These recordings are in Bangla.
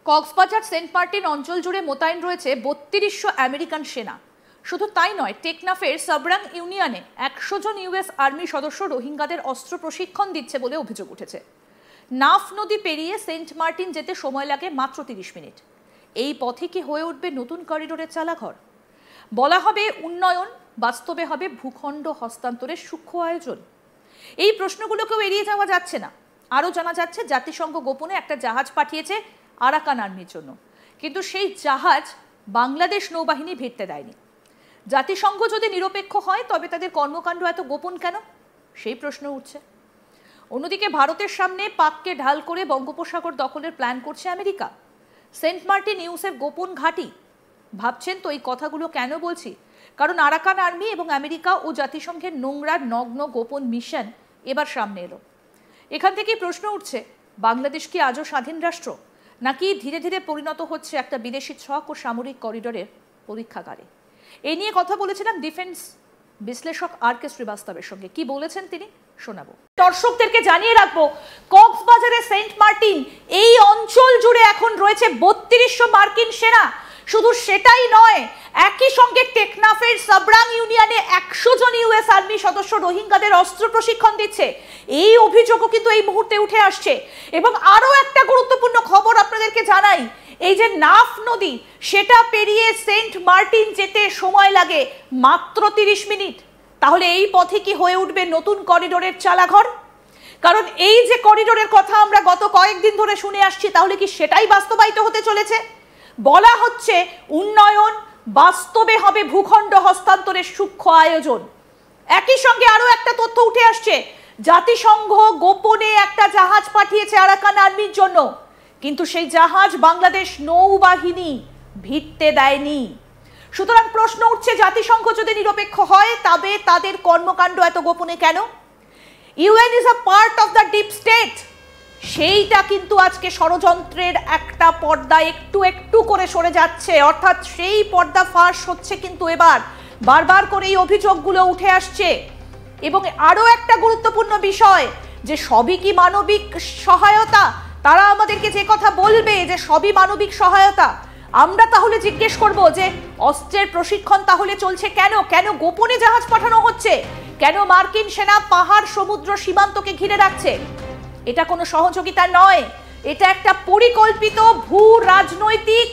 কক্সবাজার সেন্ট মার্টিন অঞ্চল জুড়ে মোতায়েন রয়েছে ৩২০০ আমেরিকান সেনা। শুধু তাই নয়, টেকনাফের সাবরাং ইউনিয়নে ১০০ জন ইউএস আর্মি সদস্য রোহিঙ্গাদের অস্ত্র প্রশিক্ষণ দিচ্ছে বলে অভিযোগ উঠেছে। নাফ নদী পেরিয়ে সেন্ট মার্টিন যেতে সময় লাগে মাত্র ৩০ মিনিট। এই পথে কি হয়ে উঠবে নতুন করিডোরের চালাঘর? বলা হবে উন্নয়ন, বাস্তবে হবে ভূখণ্ড হস্তান্তরের সূক্ষ্ম আয়োজন। এই প্রশ্নগুলোকেও এড়িয়ে যাওয়া যাচ্ছে না। আরও জানা যাচ্ছে জাতিসংঘ গোপনে একটা জাহাজ পাঠিয়েছে আরাকান আর্মির জন্য, কিন্তু সেই জাহাজ বাংলাদেশ নৌবাহিনী ভিড়তে দেয়নি। জাতিসংঘ যদি নিরপেক্ষ হয় তবে তাদের কর্মকাণ্ড এত গোপন কেন, সেই প্রশ্ন উঠছে। অন্যদিকে ভারতের সামনে পাককে ঢাল করে বঙ্গোপসাগর দখলের প্ল্যান করছে আমেরিকা। সেন্ট মার্টিন ইউএসের গোপন ঘাঁটি। ভাবছেন তো এই কথাগুলো কেন বলছি? কারণ আরাকান আর্মি এবং আমেরিকা ও জাতিসংঘের নোংরা নগ্ন গোপন মিশন এবার সামনে এলো। এখান থেকেই প্রশ্ন উঠছে, বাংলাদেশ কি আজও স্বাধীন রাষ্ট্র, নাকি ধীরে ধীরে পরিণত হচ্ছে একটা বিদেশি ছক ও সামরিক করিডোরের পরীক্ষাগারে? এই নিয়ে কথা বলেছিলাম ডিফেন্স বিশ্লেষক আর.কে. শ্রীবাস্তবের সঙ্গে। কি বলেছেন তিনি শোনাবো। দর্শকদেরকে জানিয়ে রাখবো, কক্সবাজারের সেন্ট মার্টিন এই অঞ্চল জুড়ে এখন রয়েছে ৩২০০ মার্কিন সেনা। শুধু সেটাই নয়, একই সঙ্গে টেকনাফের সাবরাং ইউনিয়নে ১০০ জন ইউএস আর্মি সদস্য রোহিঙ্গাদের অস্ত্র প্রশিক্ষণ দিচ্ছে। এই অভিযোগও কিন্তু এই মুহূর্তে উঠে আসছে। এবং আরো একটা গুরুত্বপূর্ণ খবর আপনাদেরকে জানাই, এই যে নাফ নদী, সেটা পেরিয়ে সেন্ট মার্টিন যেতে সময় লাগে মাত্র ৩০ মিনিট। তাহলে এই পথে কি হয়ে উঠবে নতুন করিডোরের চালাঘর? কারণ এই যে করিডোরের কথা আমরা গত কয়েকদিন ধরে শুনে আসছি, তাহলে কি সেটাই বাস্তবায়িত হতে চলেছে? বলা হচ্ছে উন্নয়ন, বাস্তবে হবে ভূখণ্ড হস্তান্তরের সূক্ষ্ম আয়োজন। একই সঙ্গে আরো একটা তথ্য উঠে আসছে, জাতিসংঘ গোপনে একটা জাহাজ পাঠিয়েছে আরাকান আর্মির জন্য, কিন্তু সেই জাহাজ বাংলাদেশ নৌবাহিনী ভিড়তে দেয়নি। সুতরাং প্রশ্ন উঠছে, জাতিসংঘ যদি নিরপেক্ষ হয় তবে তাদের কর্মকাণ্ড এত গোপনে কেন? UN is a part of the deep state. সেইটা কিন্তু আজকে ষড়যন্ত্রের একটা পর্দা একটু একটু করে সরে যাচ্ছে, অর্থাৎ সেই পর্দা ফাঁস হচ্ছে কিন্তু এবার। বারবার করে এই অভিযোগগুলো উঠে আসছে। এবং আরো একটা গুরুত্বপূর্ণ বিষয়, যে সবই কি মানবিক সহায়তা? তারা আমাদেরকে যে কথা বলবে যে সবই মানবিক সহায়তা, আমরা তাহলে জিজ্ঞেস করব যে অস্ত্রের প্রশিক্ষণ তাহলে চলছে কেন? কেন গোপনে জাহাজ পাঠানো হচ্ছে? কেন মার্কিন সেনা পাহাড় সমুদ্র সীমান্তকে ঘিরে রাখছে? এটা কোনো সহযোগিতা নয়, এটা একটা পরিকল্পিত ভূ রাজনৈতিক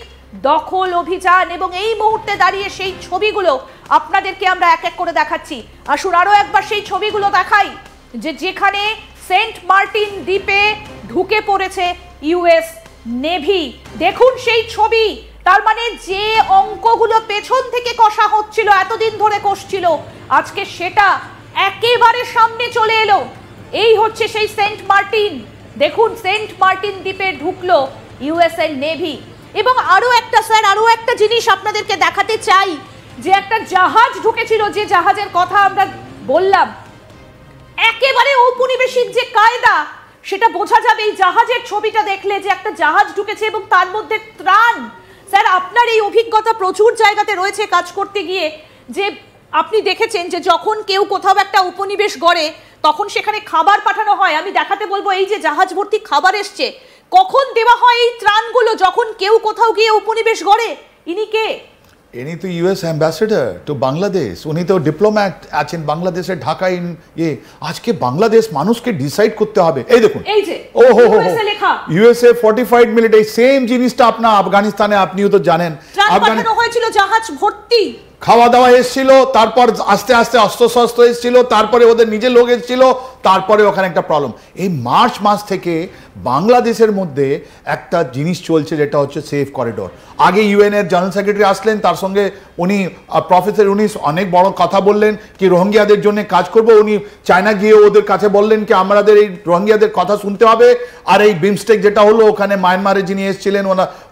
দখল অভিযান। এবং এই মুহূর্তে দাঁড়িয়ে সেই ছবিগুলো আপনাদেরকে আমরা এক এক করে দেখাচ্ছি। আসুন আরো একবার সেই ছবিগুলো দেখাই, যে যেখানে সেন্ট মার্টিন দ্বীপে ঢুকে পড়েছে ইউএস নেভি। দেখুন সেই ছবি। তার মানে যে অঙ্কগুলো পেছন থেকে কষা হচ্ছিল, এতদিন ধরে কষছিল, আজকে সেটা একেবারে সামনে চলে এলো। এই হচ্ছে সেই সেন্ট মার্টিন। দেখুন সেন্ট মার্টিন দ্বীপে ঢুকলো ইউএস নেভি। এবং আরো একটা জিনিস আপনাদেরকে দেখাতে চাই, যে একটা জাহাজ ঢুকেছিল, যে জাহাজের কথা আমরা বললাম, একেবারে ঔপনিবেশিক যে কায়দা, সেটা বোঝা যাবে এই জাহাজের ছবিটা দেখলে, যে একটা জাহাজ ঢুকেছে এবং তার মধ্যে ত্রাণ। স্যার, আপনার এই অভিজ্ঞতা প্রচুর জায়গাতে রয়েছে কাজ করতে গিয়ে, যে আপনি দেখেছেন যে যখন কেউ কোথাও একটা উপনিবেশ গড়ে তখন সেখানে খাবার পাঠানো হয়। আমি দেখাতে বলবো, এই যে জাহাজ ভর্তি খাবার এসছে, কখন দেওয়া হয় এই ত্রাণগুলো? যখন কেউ কোথাও গিয়ে উপনিবেশ গড়ে। ইনি কে? ইনি তো ইউএস অ্যাম্বাসেডর টু বাংলাদেশ। উনি তো ডিপ্লোম্যাট আছেন বাংলাদেশের ঢাকায়। আজকে বাংলাদেশ মানুষকে ডিসাইড করতে হবে। এই দেখুন, এই যে ইউএসএ 45 মিনিট, এই সেম জিনিসটা আপনার আফগানিস্তানে আপনিও তো জানেন। পাঠানো হয়েছিল জাহাজ ভর্তি, খাওয়া দাওয়া এসেছিল, তারপর আস্তে আস্তে অস্ত্রশস্ত্র এসেছিল, তারপরে ওদের নিজের লোক এসেছিল, তারপরে ওখানে একটা প্রবলেম। এই মার্চ মাস থেকে বাংলাদেশের মধ্যে একটা জিনিস চলছে, যেটা হচ্ছে সেফ করিডোর। আগে ইউএন এর জেনারেল সেক্রেটারি আসলেন, তার সঙ্গে উনি প্রফেসর ইউনুস অনেক বড় কথা বললেন কি রোহিঙ্গিয়াদের জন্য কাজ করব। উনি চায়না গিয়ে ওদের কাছে বললেন কি আমাদের এই রোহিঙ্গিয়াদের কথা শুনতে হবে। আর এই বিমস্টেক যেটা হলো, ওখানে মায়ানমারে যিনি এসেছিলেন,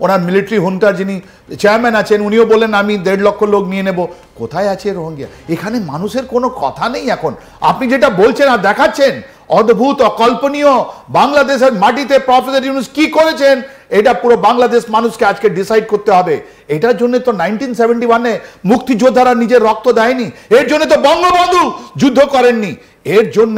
ওনার মিলিটারি হুন্টার যিনি চেয়ারম্যান আছেন, উনিও বললেন আমি 1.5 লক্ষ লোক নিয়ে নেব। কোথায় আছে রোহিঙ্গিয়া? এখানে মানুষের কোনো কথা নেই এখন। আপনি যেটা বলছেন আর দেখাচ্ছেন, অদ্ভুত, অকল্পনীয়। বাংলাদেশের মাটিতে প্রফেসর ইউনুস কি করেছেন, এটা পুরো বাংলাদেশ মানুষকে আজকে ডিসাইড করতে হবে। এটার জন্য তো 1971-এ মুক্তিযোদ্ধারা নিজের রক্ত দেয়নি, এর জন্য তো বঙ্গবন্ধু যুদ্ধ করেননি। এর জন্য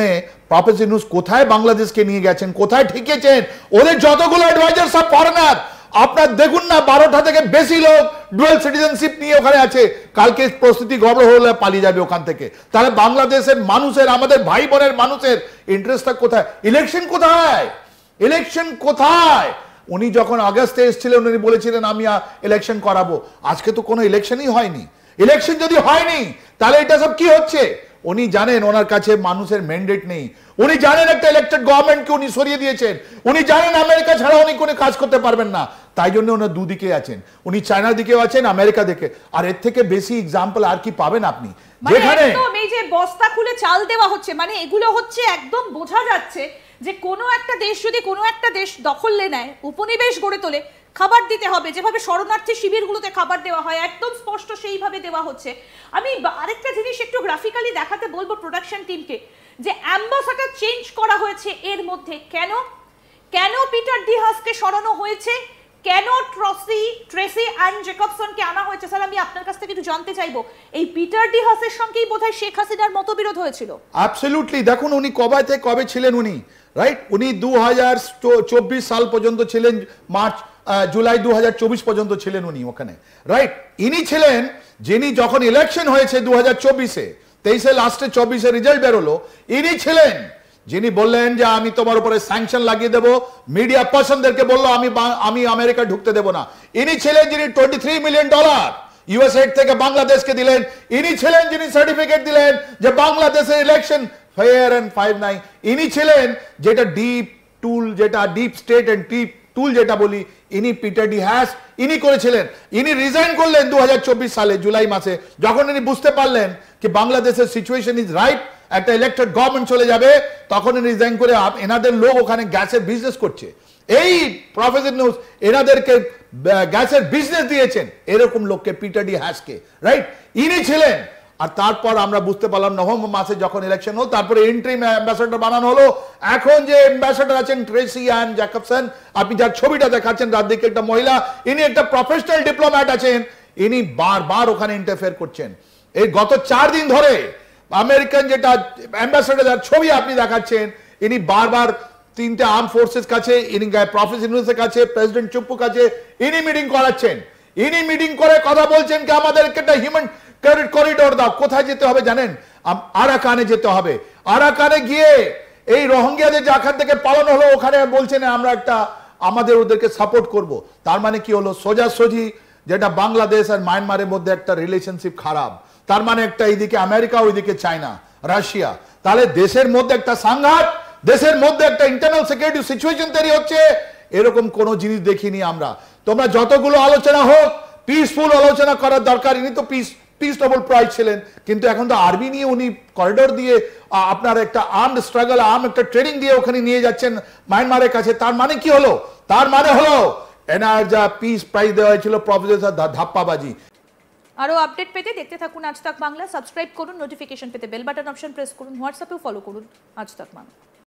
প্রফেসর ইউনুস কোথায় বাংলাদেশকে নিয়ে গেছেন, কোথায় ঠেকেছেন? ওদের যতগুলো অ্যাডভাইজার সব ফরেনার। আপনার দেখুন না 12টা থেকে বেশি লোক ডুয়াল সিটিজেনশিপ নিয়ে ওখানে আছে, কালকে পরিস্থিতি গড়বড় হলে পালিয়ে যাবে ওখান থেকে। তাহলে বাংলাদেশের মানুষের, আমাদের ভাই বোনের মানুষের ইন্টারেস্টটা কোথায়? ইলেকশন কোথায়? ইলেকশন কোথায়? উনি যখন আগস্টে এসেছিলেন উনি বলেছিলেন আমি ইলেকশন করাবো, আজকে তো কোনো ইলেকশনই হয়নি। ইলেকশন যদি হয়নি তাহলে এটা সব কি হচ্ছে? উনি জানেন ওনার কাছে মানুষের ম্যান্ডেট নেই, উনি জানেন একটা ইলেক্টেড গভর্নমেন্টকে উনি সরিয়ে দিয়েছেন, উনি জানেন আমেরিকা ছাড়া উনি কোনো কাজ করতে পারবেন না, তাই জন্য ওনার দুদিকে আছেন, উনি চায়নার দিকেও আছেন, আমেরিকা দিকে। আর এর থেকে বেশি এক্সাম্পল আর কি পাবেন আপনি? যেখানে এই যে বস্তা খুলে চাল দেওয়া হচ্ছে, মানে এগুলো হচ্ছে একদম বোঝা যাচ্ছে যে কোনো একটা দেশ যদি কোনো একটা দেশ দখলে নেয়, উপনিবেশ গড়ে তোলে, খাবার দিতে হবে, যেভাবে শরণার্থী শিবিরগুলোতে খাবার দেওয়া হয় একদম স্পষ্ট সেইভাবে দেওয়া হচ্ছে। আমি আরেকটা জিনিস একটু গ্রাফিক্যালি দেখাতে বলবো প্রোডাকশন টিমকে, যে অ্যাম্বাসাডার চেঞ্জ করা হয়েছে এর মধ্যে। কেন কেন পিটার ডি হাসকে সরানো হয়েছে, কেন ট্রেসি অ্যান্ড জেকবসনকে আনা হয়েছে? স্যার আমি আপনার কাছ থেকে একটু জানতে চাইবো, এই পিটার ডি হাসের সঙ্গেই বোধহয় শেখ হাসিনার মতবিরোধ হয়েছিল। অ্যাবসলিউটলি। দেখুন উনি কবে থেকে কবে ছিলেন উনি, রাইট? উনি 2024 সাল পর্যন্ত ছিলেন, জুলাই 2024 পর্যন্ত ছিলেন উনি ওখানে, রাইট? ইনি ছিলেন যিনি যখন ইলেকশন হয়েছে 2024-এ, 23-এ লাস্টে 24-এ রেজাল্ট বেরোলো, ইনি ছিলেন যিনি বললেন যে আমি তোমার উপরে স্যাংশন লাগিয়ে দেবো, মিডিয়া পার্সনদেরকে বললো আমি আমেরিকা ঢুকতে দেবো না। ইনি ছিলেন যিনি $23 মিলিয়ন ইউএসএড থেকে বাংলাদেশকে দিলেন, ইনি ছিলেন যিনি সার্টিফিকেট দিলেন যে বাংলাদেশের ইলেকশন ফেয়ার এন্ড ফাইভ নাই। ইনি ছিলেন যেটা ডিপ স্টেট এন্ড ডিপ টুল যেটা বলি, ইনি পিটার ডি হ্যাস ইনি করেছিলেন। ইনি রিজাইন করলেন 2024 সালে জুলাই মাসে, যখন ইনি বুঝতে পারলেন যে বাংলাদেশের সিচুয়েশন ইজ রাইট, একটা ইলেক্টেড গভর্নমেন্ট চলে যাবে, তখন রিজাইন করে এনাদের লোক ওখানে গ্যাসের বিজনেস করছে। এই প্রফেসর নিউজ এনাদেরকে গ্যাসের বিজনেস দিয়েছেন, এরকম লোককে পিটার ডি হ্যাসকে, রাইট? ইনি ছিলেন। আর তারপর আমরা বুঝতে পারলাম নভেম্বর মাসে যখন ইলেকশন হলো, তারপরে ইন্টারিম অ্যাম্বাসেডর বানানো হলো। এখন যে অ্যাম্বাসেডর আছেন ট্রেসি অ্যান জ্যাকবসন, আপনি যার ছবিটা দেখাচ্ছেন রাত দিকে একটা মহিলা, ইনি একটা প্রফেশনাল ডিপ্লোম্যাট আছেন, ইনি বারবার ওখানে ইন্টারফেয়ার করছেন। এই গত 4 দিন ধরে আমেরিকান যেটা অ্যাম্বাসেডর যার ছবি আপনি দেখাচ্ছেন, ইনি বারবার 3টে আর্ম ফোর্সেস কাছে, ইনি প্রফেসর ইউনুসের কাছে, প্রেসিডেন্ট চুপ্পুর কাছে ইনি মিটিং করাচ্ছেন। ইনি মিটিং করে কথা বলছেন কি আমাদেরকে একটা হিউম্যান করিডোর দাও। কোথায় যেতে হবে জানেন? আরাকানে যেতে হবে। আরাকানে গিয়ে এই রোহিঙ্গাদের যেখান থেকে পালন হলো ওখানে বলছেন আমরা একটা ওদেরকে সাপোর্ট করব। তার মানে কি হলো? সোজাসুজি যেটা বাংলাদেশ আর মায়ানমারের মধ্যে একটা রিলেশনশিপ খারাপ, তার মানে একটা এইদিকে আমেরিকা ওইদিকে চায়না রাশিয়া, তাহলে দেশের মধ্যে একটা সংঘাত, দেশের মধ্যে একটা ইন্টারনাল সিকিউরিটি সিচুয়েশন তৈরি হচ্ছে। এরকম কোন জিনিস দেখিনি আমরা। তোমরা যতগুলো আলোচনা হোক, পিসফুল আলোচনা করার দরকার। ইনি তো পিস নোবেল প্রাইজ ছিলেন, কিন্তু এখন তো আর্মি নিয়ে উনি করিডোর দিয়ে আপনার একটা আর্মড স্ট্রাগল, একটা ট্রেনিং দিয়ে ওখানে নিয়ে যাচ্ছেন মায়ানমারের কাছে। তার মানে কি হলো? তার মানে হলো এনার যা পিস প্রাইজ দেওয়া হয়েছিল প্রফেসর ধাপ্পাবাজি। আরো আপডেট পেতে দেখতে থাকুন আজ তাক বাংলা, সাবস্ক্রাইব করুন, নোটিফিকেশন পেতে বেল বাটন অপশন প্রেস করুন, হোয়াটসঅ্যাপেও ফলো করুন আজ তাক বাংলা।